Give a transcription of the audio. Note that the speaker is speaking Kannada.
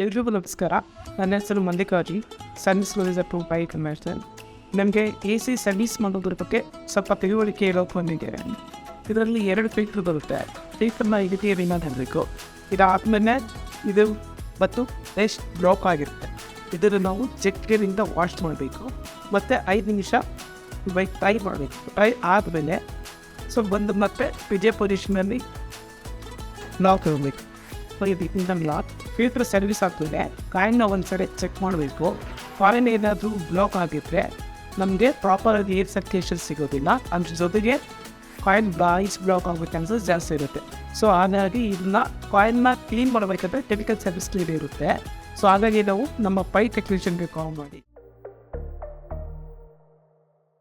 ಎಲ್ರಿಗೂ ನಮಸ್ಕಾರ. ನನ್ನ ಹೆಸರು Mallikarjun, service manager to bike conversion. ನಮಗೆ ಎ ಸಿ ಸರ್ವಿಸ್ ಮಾಡೋದ್ರ ಬಗ್ಗೆ ಸ್ವಲ್ಪ ತಿಳುವಳಿಕೆ ಇರೋಕೆ ಬಂದಿದ್ದೇವೆ. ಇದರಲ್ಲಿ 2 ಫಿಲ್ಟ್ರ್ ಬರುತ್ತೆ. ಫಿಲ್ಟ್ರನ್ನ ಈ ರೀತಿ ರಿಮೂವ್ ಮಾಡಬೇಕು. ಇದಾದಮೇಲೆ ಇದು ಮತ್ತು ಎಷ್ಟು ಬ್ಲಾಕ್ ಆಗಿರುತ್ತೆ ಇದನ್ನು ನಾವು ಜೆಟ್ಗಳಿಂದ ವಾಶ್ ಮಾಡಬೇಕು. ಮತ್ತು 5 ನಿಮಿಷ ಬೈಕ್ ಟ್ರೈ ಮಾಡಬೇಕು. ಟ್ರೈ ಆದಮೇಲೆ ಒಂದು ಮತ್ತೆ ಪಿಜೆ ಪೊಸಿಷನಲ್ಲಿ ನಾವು ತಗೋಬೇಕು. ಫಿಲ್ಟರ್ ಸರ್ವಿಸ್ ಆಗ್ತದೆ. ಕಾಯಿನ್ನ ಒಂದ್ಸರಿ ಚೆಕ್ ಮಾಡಬೇಕು. ಕಾಯಿನ್ ಏನಾದರೂ ಬ್ಲಾಕ್ ಆಗಿದ್ದರೆ ನಮಗೆ ಪ್ರಾಪರಾಗಿ ಏರ್ ಸರ್ಕ್ಯುಲೇಷನ್ ಸಿಗೋದಿಲ್ಲ. ಅದ್ರ ಜೊತೆಗೆ ಕಾಯಿನ್ ಬ್ಲಾಕ್ ಆಗೋ ಚಾನ್ಸಸ್ ಜಾಸ್ತಿ ಇರುತ್ತೆ. ಸೊ ಹಾಗಾಗಿ ಇದನ್ನ ಕಾಯಿನ್ನ ಕ್ಲೀನ್ ಮಾಡಬೇಕಾದ್ರೆ ಕೆಮಿಕಲ್ ಸರ್ವಿಸ್ ಕ್ಲೀನ್ ಇರುತ್ತೆ. ಸೊ ಹಾಗಾಗಿ ನಾವು ನಮ್ಮ ಪೈ ಟೆಕ್ನಿಷಿಯನ್ಗೆ ಕಾಲ್ ಮಾಡಿ